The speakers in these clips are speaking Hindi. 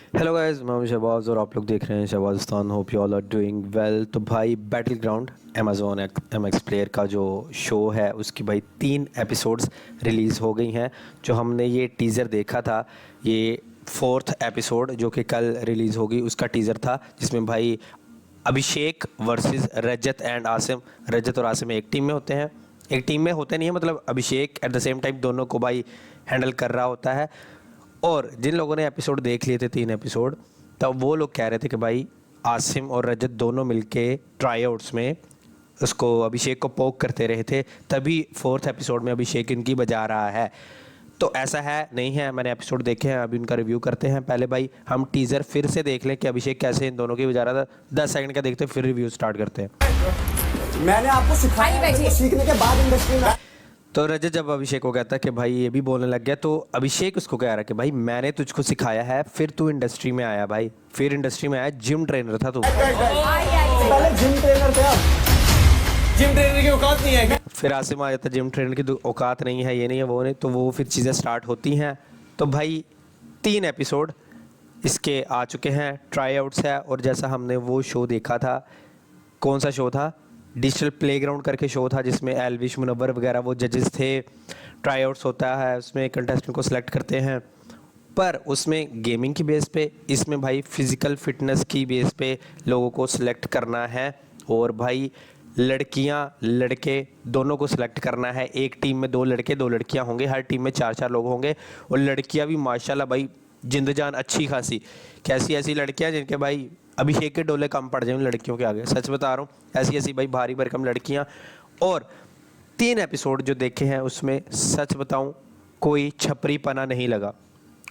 हेलो गाइस, मैं हूं शहबाज और आप लोग देख रहे हैं Shahbazistan. Hope you all are doing well. तो भाई battleground Amazon MX player का जो शो है उसकी भाई 3 एपिसोड्स रिलीज़ हो गई हैं। जो हमने ये टीज़र देखा था, ये 4th एपिसोड जो कि कल रिलीज़ होगी उसका टीज़र था, जिसमें भाई अभिषेक वर्सेस रजत एंड आसिम। रजत और आसिम एक टीम में होते हैं, एक टीम में होते नहीं है, मतलब अभिषेक एट द सेम टाइम दोनों को भाई हैंडल कर रहा होता है। और जिन लोगों ने एपिसोड देख लिए थे 3 एपिसोड, तब वो लोग कह रहे थे कि भाई आसिम और रजत दोनों मिलके ट्राई आउट्स में उसको अभिषेक को पोक करते रहे थे, तभी 4th एपिसोड में अभिषेक इनकी बजा रहा है। तो ऐसा है नहीं है, मैंने एपिसोड देखे हैं, अभी उनका रिव्यू करते हैं। पहले भाई हम टीज़र फिर से देख लें कि अभिषेक कैसे इन दोनों की बजा रहा था। 10 सेकंड का देखते हैं, फिर रिव्यू स्टार्ट करते हैं। मैंने आपको सिखाया है, तो सीखने के बाद इंडस्ट्री में। तो रजत जब अभिषेक को कहता है कि भाई ये भी बोलने लग गया, तो अभिषेक उसको कह रहा है कि भाई मैंने तुझको सिखाया है, फिर तू इंडस्ट्री में आया। भाई फिर इंडस्ट्री में आया, जिम ट्रेनर था तू। पहले जिम ट्रेनर थे, आप जिम ट्रेनर की औकात नहीं है क्या? फिर आसिम आ जाता है, जिम ट्रेनर की तो औकात नहीं है, ये नहीं है, वो नहीं, तो वो फिर चीज़ें स्टार्ट होती हैं। तो भाई 3 एपिसोड इसके आ चुके हैं, ट्राई आउट्स है। और जैसा हमने वो शो देखा था, कौन सा शो था, डिजिटल प्लेग्राउंड करके शो था, जिसमें एलविश मुनव्वर वगैरह वो जजेस थे। ट्राई आउट्स होता है, उसमें कंटेस्टेंट को सिलेक्ट करते हैं, पर उसमें गेमिंग की बेस पे, इसमें भाई फिज़िकल फिटनेस की बेस पे लोगों को सिलेक्ट करना है। और भाई लड़कियां लड़के दोनों को सिलेक्ट करना है। एक टीम में 2 लड़के 2 लड़कियां होंगे, हर टीम में 4-4 लोग होंगे। और लड़कियां भी माशाल्लाह भाई जिंद जान अच्छी खासी, कैसी ऐसी लड़कियां जिनके भाई अभिषेक के डोले कम पड़ जाए उन लड़कियों के आगे, सच बता रहा हूँ, ऐसी ऐसी भाई भारी भरकम लड़कियां। और 3 एपिसोड जो देखे हैं उसमें सच बताऊं, कोई छपरीपना नहीं लगा,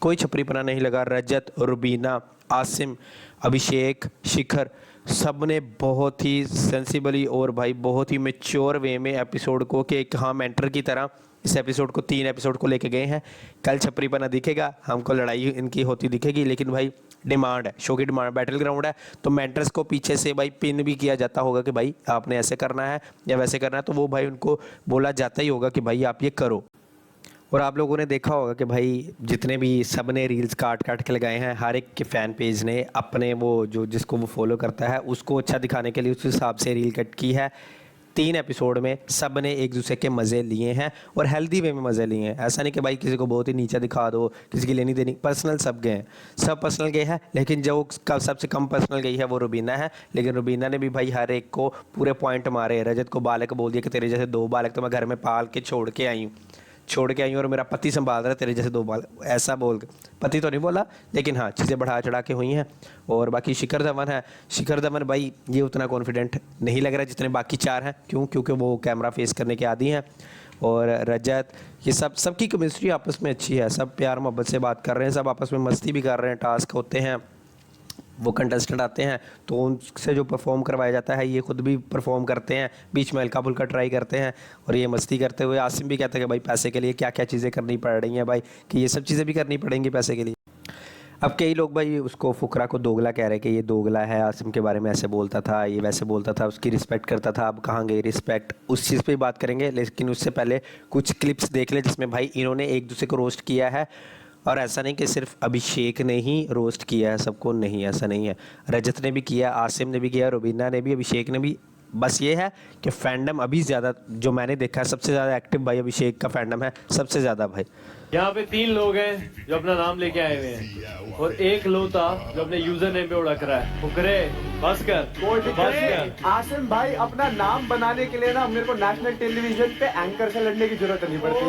कोई छपरीपना नहीं लगा। रजत, रुबीना, आसिम, अभिषेक, शिखर, सब ने बहुत ही सेंसिबली और भाई बहुत ही मेच्योर वे में एपिसोड को कि एक हाँ मेंटर की तरह इस एपिसोड को 3 एपिसोड को लेके गए हैं। कल छपरीपना दिखेगा, हमको लड़ाई इनकी होती दिखेगी, लेकिन भाई डिमांड है, शो की डिमांड, बैटल ग्राउंड है, तो मेंटर्स को पीछे से भाई पिन भी किया जाता होगा कि भाई आपने ऐसे करना है या वैसे करना है, तो वो भाई उनको बोला जाता ही होगा कि भाई आप ये करो। और आप लोगों ने देखा होगा कि भाई जितने भी सब ने रील्स काट काट के लगाए हैं, हर एक के फ़ैन पेज ने अपने वो जो जिसको वो फॉलो करता है उसको अच्छा दिखाने के लिए उस हिसाब से रील कट की है। 3 एपिसोड में सब ने एक दूसरे के मज़े लिए हैं और हेल्दी वे में मज़े लिए हैं। ऐसा नहीं कि भाई किसी को बहुत ही नीचा दिखा दो, किसी की लेनी देनी, पर्सनल सब गए हैं, सब पर्सनल गए हैं। लेकिन जो सबसे कम पर्सनल गई है वो रुबीना है, लेकिन रुबीना ने भी भाई हर एक को पूरे पॉइंट मारे। रजत को बालक बोल दिया कि तेरे जैसे 2 बालक तो मैं घर में पाल के छोड़ के आई हूँ और मेरा पति संभाल रहा है, तेरे जैसे 2 बाल, ऐसा बोल, पति तो नहीं बोला, लेकिन हाँ चीज़ें बढ़ा चढ़ा के हुई हैं। और बाकी शिखर धवन है, शिखर धवन भाई ये उतना कॉन्फिडेंट नहीं लग रहा है जितने बाकी 4 हैं। क्यों? क्योंकि वो कैमरा फेस करने के आदी हैं। और रजत, ये सबकी केमिस्ट्री आपस में अच्छी है, सब प्यार मोहब्बत से बात कर रहे हैं, सब आपस में मस्ती भी कर रहे हैं। टास्क होते हैं, वो कंटेस्टेंट आते हैं तो उनसे जो परफॉर्म करवाया जाता है ये खुद भी परफॉर्म करते हैं, बीच में हल्का फुल्का ट्राई करते हैं। और ये मस्ती करते हुए आसिम भी कहता है कि भाई पैसे के लिए क्या क्या चीज़ें करनी पड़ रही हैं भाई, कि ये सब चीज़ें भी करनी पड़ेंगी पैसे के लिए। अब कई लोग भाई उसको फुकरा को दोगला कह रहे हैं कि ये दोगला है, आसिम के बारे में ऐसे बोलता था, ये वैसे बोलता था, उसकी रिस्पेक्ट करता था। अब कहाँ गई रिस्पेक्ट, उस चीज़ पे बात करेंगे, लेकिन उससे पहले कुछ क्लिप्स देख ले जिसमें भाई इन्होंने एक दूसरे को रोस्ट किया है। और ऐसा नहीं कि सिर्फ अभिषेक ने ही रोस्ट किया है सबको, नहीं ऐसा नहीं है, रजत ने भी किया, आसिम ने भी किया, रुबीना ने भी, अभिषेक ने भी। बस ये है कि फैंडम अभी ज़्यादा जो मैंने देखा है, सबसे ज़्यादा एक्टिव भाई अभिषेक का फैंडम है, सबसे ज़्यादा भाई। यहाँ पे 3 लोग हैं जो अपना नाम लेके आए हुए हैं और एक लोता जो अपने यूजर नेम पे उड़क रहा है। फुकरे बस कर। आसिम भाई, अपना नाम बनाने के लिए ना मेरे को नेशनल टेलीविजन पे एंकर से लड़ने की जरूरत नहीं पड़ती।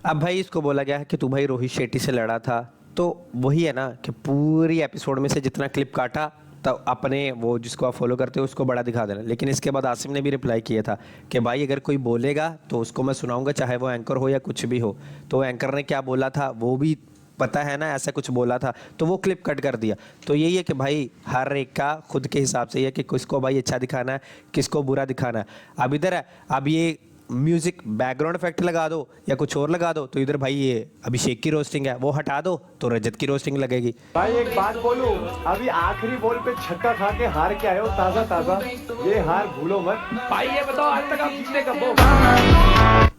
अब भाई इसको बोला गया है कि तू भाई रोहित शेट्टी से लड़ा था, तो वही है ना कि पूरी एपिसोड में से जितना क्लिप काटा तो अपने वो जिसको आप फॉलो करते हो उसको बड़ा दिखा देना। लेकिन इसके बाद आसिम ने भी रिप्लाई किया था कि भाई अगर कोई बोलेगा तो उसको मैं सुनाऊंगा, चाहे वो एंकर हो या कुछ भी हो। तो एंकर ने क्या बोला था वो भी पता है ना, ऐसा कुछ बोला था, तो वो क्लिप कट कर दिया। तो यही है कि भाई हर एक का खुद के हिसाब से है कि किसको भाई अच्छा दिखाना है, किसको बुरा दिखाना है। अब इधर है, अब ये म्यूजिक बैकग्राउंड इफेक्ट लगा दो या कुछ और लगा दो, तो इधर भाई ये अभिषेक की रोस्टिंग है, वो हटा दो तो रजत की रोस्टिंग लगेगी। भाई एक बात बोलूं, अभी आखिरी बॉल पे छक्का खा के हार के आए हो ताजा ताजा, ये हार भूलो मत भाई। ये बताओ आज तक आप जीतने कब हो?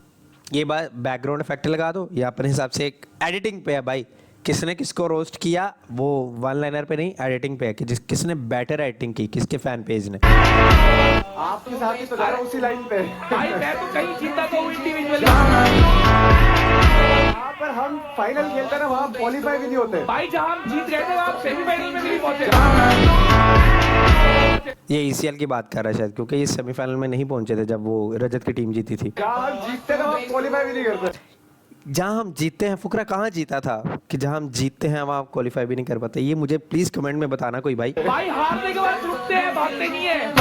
ये बात बैकग्राउंड इफेक्ट लगा दो या अपने हिसाब से एक एडिटिंग पे है भाई किसने किसको रोस्ट किया वो वन लाइनर पे नहीं, एडिटिंग पे है कि किसने बेटर एडिटिंग की, किसके फैन पेज ने। आपके साथ ही तो जा रहा हूँ उसी लाइन पे। भाई मैं तो कहीं जीता तो इंडिविजुअली। यहाँ पर हम फाइनल खेलते ना, वहाँ क्वालिफाई भी नहीं होते। भाई जहाँ हम जीत गए थे आप सेमीफाइनल में भी नहीं पहुंचे। ये ईसीएल की बात कर रहा है शायद, क्योंकि ये सेमीफाइनल में नहीं पहुंचे थे जब वो रजत की टीम जीती थी। जहाँ हम जीतते ना, वहाँ क्वालिफाई भी नहीं करते। जहाँ हम जीतते हैं, फुकरा कहाँ जीता था कि जहाँ हम जीतते हैं वहाँ क्वालिफाई भी नहीं कर पाते। ये मुझे प्लीज कमेंट में बताना कोई भाई। भाई हारने के बाद रुकते हैं, भागते नहीं है।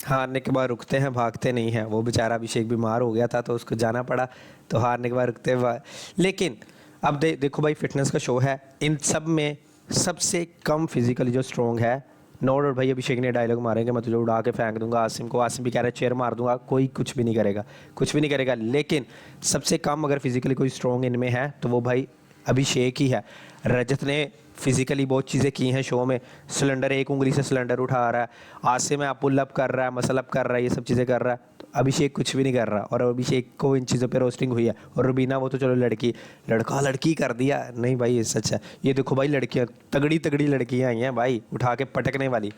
हारने के बाद रुकते हैं, भागते नहीं हैं। वो बेचारा अभिषेक बीमार हो गया था तो उसको जाना पड़ा, तो हारने के बाद रुकते हैं। लेकिन अब देखो भाई, फिटनेस का शो है, इन सब में सबसे कम फिजिकली जो स्ट्रॉन्ग है, नो डाउट भाई अभिषेक ने डायलॉग मारेंगे, मैं तुझे उड़ा के फेंक दूंगा आसिम को। आसिम भी कह रहा है चेयर मार दूंगा, कोई कुछ भी नहीं करेगा, कुछ भी नहीं करेगा। लेकिन सबसे कम अगर फिजिकली कोई स्ट्रॉन्ग इनमें है तो वो भाई अभिषेक ही है। रजत ने फिजिकली बहुत चीज़ें की हैं शो में, सिलेंडर एक उंगली से सिलेंडर उठा रहा है, आसिम में पुल अप कर रहा है, मसल अप कर रहा है, ये सब चीज़ें कर रहा है। तो अभिषेक कुछ भी नहीं कर रहा, और अभिषेक को इन चीज़ों पे रोस्टिंग हुई है। और रुबीना वो तो चलो लड़की लड़का लड़की कर दिया, नहीं भाई ये सच है। ये देखो भाई लड़कियाँ, तगड़ी तगड़ी लड़कियाँ आई हैं भाई, उठा के पटकने वाली।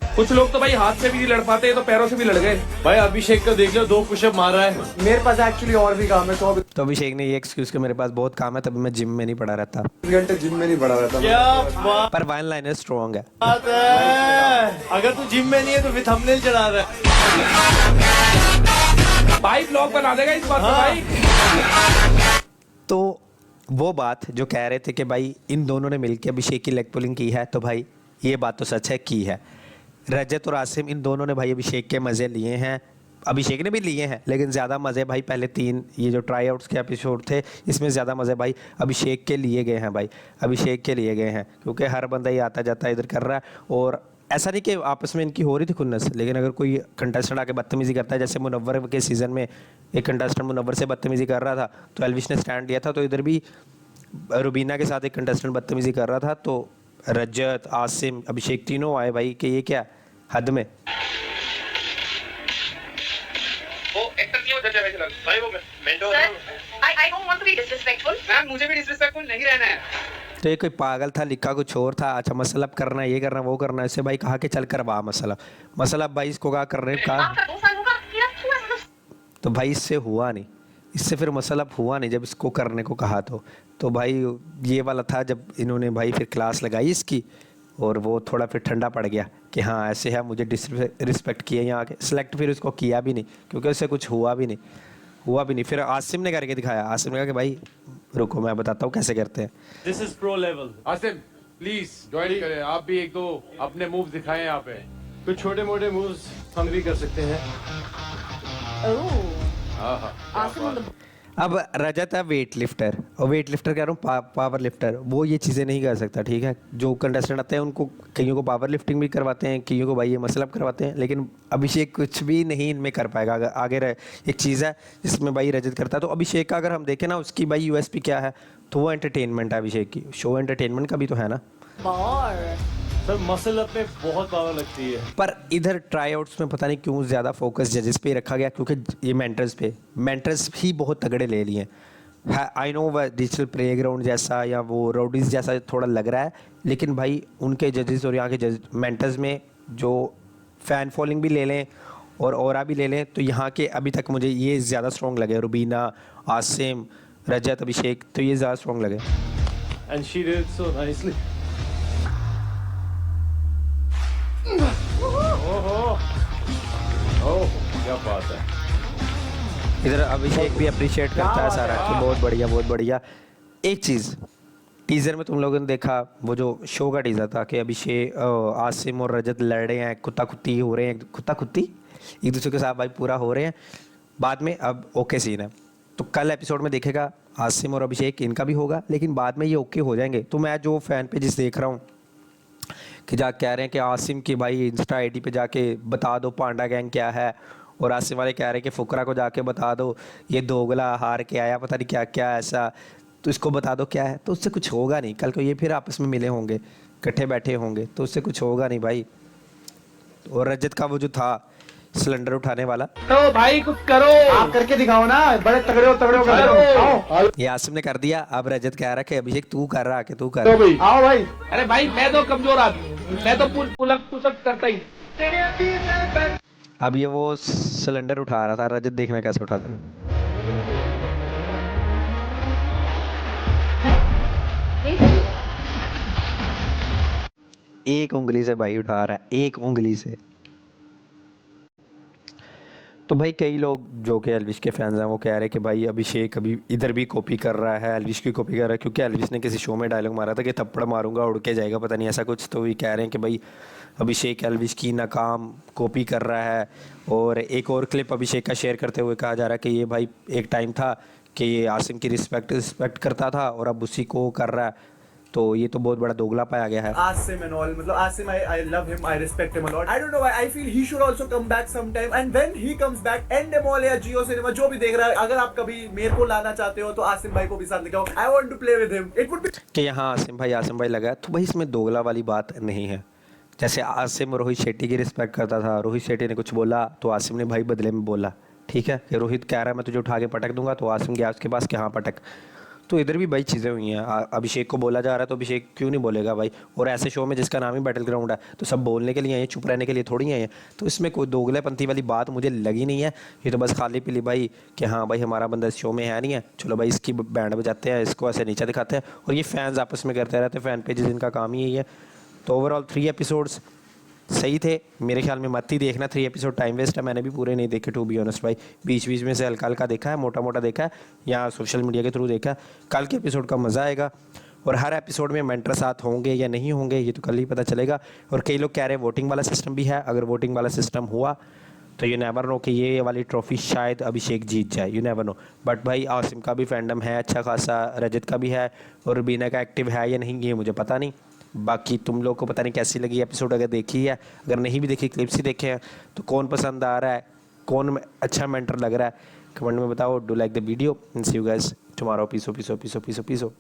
कुछ लोग तो भाई हाथ से भी नहीं लड़ पाते, तो पैरों से भी लड़ गए। भाई अभिषेक का देख लो, 2 पुशअप मार रहा है। मेरे पास एक्चुअली और भी काम है, तो अभिषेक ने ये एक्सक्यूज कि मेरे पास बहुत काम है, तभी मैं जिम में नहीं पड़ा रहता। 24 घंटे जिम में नहीं पड़ा रहता। क्या बात पर वन लाइनर स्ट्रॉन्ग है। है। अगर तू जिम में नहीं है तो फिर थंबनेल चढ़ा रहा है। भाई ब्लॉग बना देगा इस बात हाँ। भाई। तो वो बात जो कह रहे थे कि भाई इन दोनों ने मिलकर अभिषेक की लेग पुलिंग की है, तो भाई ये बात तो सच है, की है। रजत और आसिम इन दोनों ने भाई अभिषेक के मज़े लिए हैं, अभिषेक ने भी लिए हैं, लेकिन ज़्यादा मज़े भाई पहले 3 ये जो ट्राई आउट्स के एपिसोड थे, इसमें ज़्यादा मज़े भाई अभिषेक के लिए गए हैं भाई, अभिषेक के लिए गए हैं। क्योंकि हर बंदा ही आता जाता इधर कर रहा है, और ऐसा नहीं कि आपस में इनकी हो रही थी खुन्नस, लेकिन अगर कोई कंटेस्टेंट आके बदतमीज़ी करता है, जैसे मुनव्वर के सीज़न में एक कंटेस्टेंट मुनव्वर से बदतमीज़ी कर रहा था, तो एल्विश ने स्टैंड लिया था, तो इधर भी रुबीना के साथ एक कंटेस्टेंट बदतमीज़ी कर रहा था, तो रजत, आसिम, अभिषेक तीनों आए भाई कि ये क्या हद में। वो एक्टर क्यों जज वैसे लग भाई, वो mentor I don't want to be disrespectful ma'am, मुझे भी डिसरिस्पेक्टफुल नहीं रहना है। तो ये कोई पागल था, लिखा कुछ और था। अच्छा मसलब करना, ये करना, वो करना, इससे भाई कहा कि चल करवा मसलब भाई इसको कहा कर रहे कहा, आपका 2 साल होगा मेरा पूरा तो भाई इससे हुआ नहीं, इससे फिर मसलब हुआ नहीं जब इसको करने को कहा। तो भाई ये वाला था जब इन्होंने भाई फिर क्लास लगाई इसकी, और वो थोड़ा फिर ठंडा पड़ गया कि हाँ ऐसे है, मुझे डिसरिस्पेक्ट किया यहाँ के। सिलेक्ट फिर उसको किया भी नहीं, क्योंकि उससे कुछ हुआ भी नहीं। फिर आसिम ने करके दिखाया, आसिम ने कहा कि भाई रुको मैं बताता हूँ कैसे करते हैं। This is pro level. Asim please join करें, आप भी 1-2 अपने मूव दिखाएं यहाँ पे। कुछ छोटे मोटे मूव्स हम भी कर सकते हैं। हाँ हाँ अब रजत है वेट लिफ्टर, और वेट लिफ्टर कह रहा हूँ पावर लिफ्टर, वो ये चीज़ें नहीं कर सकता, ठीक है। जो कंटेस्टेंट आते हैं उनको कईयों को पावर लिफ्टिंग भी करवाते हैं, कईयों को भाई ये मसलब करवाते हैं, लेकिन अभिषेक कुछ भी नहीं इनमें कर पाएगा। अगर आगे एक चीज़ है जिसमें भाई रजत करता है, तो अभिषेक का अगर हम देखें ना, उसकी भाई यूएसपी क्या है, तो वो एंटरटेनमेंट है अभिषेक की। शो एंटरटेनमेंट का भी तो है ना। सर मसल अप में बहुत पावर लगती है। पर इधर ट्राई आउट्स में पता नहीं क्यों ज़्यादा फोकस जजेस पे रखा गया, क्योंकि ये मेंटर्स ही बहुत तगड़े ले लिए हैं। आई नो वह डिजिटल प्लेग्राउंड जैसा या वो रोडीज जैसा थोड़ा लग रहा है, लेकिन भाई उनके जजेस और यहाँ के मेंटर्स में जो फ़ैन फॉलोइंग भी ले लें और ऑरा भी ले लें, तो यहाँ के अभी तक मुझे ये ज़्यादा स्ट्रॉन्ग लगे। रुबीना, आसिम, रजत, अभिषेक, तो ये ज़्यादा स्ट्रॉन्ग लगे। And she did it so nicely. Oh क्या बात है। इधर अभिषेक भी अप्रिशिएट करता है सारा कि बहुत बढ़िया बहुत बढ़िया। एक चीज़ टीज़र में तुम लोगों ने देखा, वो जो शो का टीज़र था कि अभिषेक, आसिम और रजत लड़ रहे हैं, कुत्ता कुत्ती हो रहे हैं, कुत्ता कुत्ती एक दूसरे के साथ भाई पूरा हो रहे हैं। बाद में अब ओके सीन है, तो कल एपिसोड में देखेगा आसिम और अभिषेक इनका भी होगा, लेकिन बाद में ये ओके हो जाएंगे। तो मैं जो फ़ैन पेजेस देख रहा हूँ कि जा कह रहे हैं कि आसिम की भाई इंस्टा आईडी पे जाके बता दो पांडा गैंग क्या है, और आसिम वाले कह रहे हैं कि फुकरा को जाके बता दो ये दोगला हार के आया पता नहीं क्या क्या ऐसा, तो इसको बता दो क्या है। तो उससे कुछ होगा नहीं, कल को ये फिर आपस में मिले होंगे, इकट्ठे बैठे होंगे, तो उससे कुछ होगा नहीं भाई। और रजत का वो जो था सिलेंडर उठाने वाला। करो भाई कुछ करो। आप करके दिखाओ ना, बड़े तगड़े हो आओ ये आसिम ने कर दिया, अब रजत कह रहा है कि अभिषेक तू कर रहा, कि तू कर। आओ भाई। अरे भाई मैं तो कमजोर आदमी, मैं तो पुशअप करता ही। अब ये वो सिलेंडर उठा रहा था, रजत देखना कैसे उठाता है। एक उंगली से भाई उठा रहा है, एक उंगली से। तो भाई कई लोग जो कि एल्विश के फैंस हैं वो कह रहे हैं कि भाई अभिषेक अभी इधर भी कॉपी कर रहा है, एल्विश की कॉपी कर रहा है, क्योंकि एल्विश ने किसी शो में डायलॉग मारा था कि थप्पड़ मारूंगा उड़ के जाएगा, पता नहीं ऐसा कुछ। तो ये कह रहे हैं कि भाई अभिषेक एल्विश की नाकाम कॉपी कर रहा है। और एक और क्लिप अभिषेक का शेयर करते हुए कहा जा रहा है कि ये भाई एक टाइम था कि ये आसिम की रिस्पेक्ट करता था और अब उसी को कर रहा है। तो ये तो बहुत बड़ा दोगला पाया गया है। Asim and all, मतलब Asim, I love him, I respect him a lot. I don't know why, I feel he should also come back sometime. And when he comes back, Endemol या Jio Cinema जो भी देख रहा है, अगर आप कभी मेरे को लाना चाहते हो तो आसिम भाई को भी साथ लेके आओ. I want to play with him. It would be कि यहाँ आसिम भाई लगा है, तो भाई इसमें दोगला वाली बात नहीं है। जैसे आसिम रोहित शेट्टी की रिस्पेक्ट करता था, रोहित शेट्टी ने कुछ बोला तो आसिम ने भाई बदले में बोला, ठीक है, कि रोहित कह रहा है मैं तुझे उठा के पटक दूंगा, तो आसिम गया उसके पास कि हाँ पटक। तो इधर भी भाई चीज़ें हुई हैं। अभिषेक को बोला जा रहा है तो अभिषेक क्यों नहीं बोलेगा भाई। और ऐसे शो में जिसका नाम ही बैटल ग्राउंड है तो सब बोलने के लिए आए, चुप रहने के लिए थोड़ी आए हैं। तो इसमें कोई दोगलेपंथी वाली बात मुझे लगी नहीं है। ये तो बस खाली पीली भाई कि हाँ भाई हमारा बंदा इस शो में है नहीं है, चलो भाई इसकी बैंड बजाते हैं, इसको ऐसे नीचे दिखाते हैं, और ये फैंस आपस में करते रहते हैं, फ़ैन पेजेस इनका काम ही यही है। तो ओवरऑल 3 एपिसोड्स सही थे मेरे ख्याल में। मत ही देखना 3 एपिसोड, टाइम वेस्ट है। मैंने भी पूरे नहीं देखे टू बी ऑनेस्ट भाई, बीच बीच में से हल्का हल्का देखा है, मोटा मोटा देखा है या सोशल मीडिया के थ्रू देखा है। कल के एपिसोड का मज़ा आएगा और हर एपिसोड में मेंटर साथ होंगे या नहीं होंगे ये तो कल ही पता चलेगा। और कई लोग कह रहे हैं वोटिंग वाला सिस्टम भी है, अगर वोटिंग वाला सिस्टम हुआ तो यू नेवर नो कि ये वाली ट्रॉफी शायद अभिषेक जीत जाए, यू नेवर नो। बट भाई आसिम का भी फैंडम है अच्छा खासा, रजत का भी है, और बीना का एक्टिव है या नहीं ये मुझे पता नहीं। बाकी तुम लोग को पता नहीं कैसी लगी एपिसोड, अगर देखी है, अगर नहीं भी देखी क्लिप्स ही देखे हैं, तो कौन पसंद आ रहा है, कौन अच्छा मेंटर लग रहा है, कमेंट में बताओ। Do like the video and see you guys tomorrow. पीसो पीसो पीसो पीसो पीसो।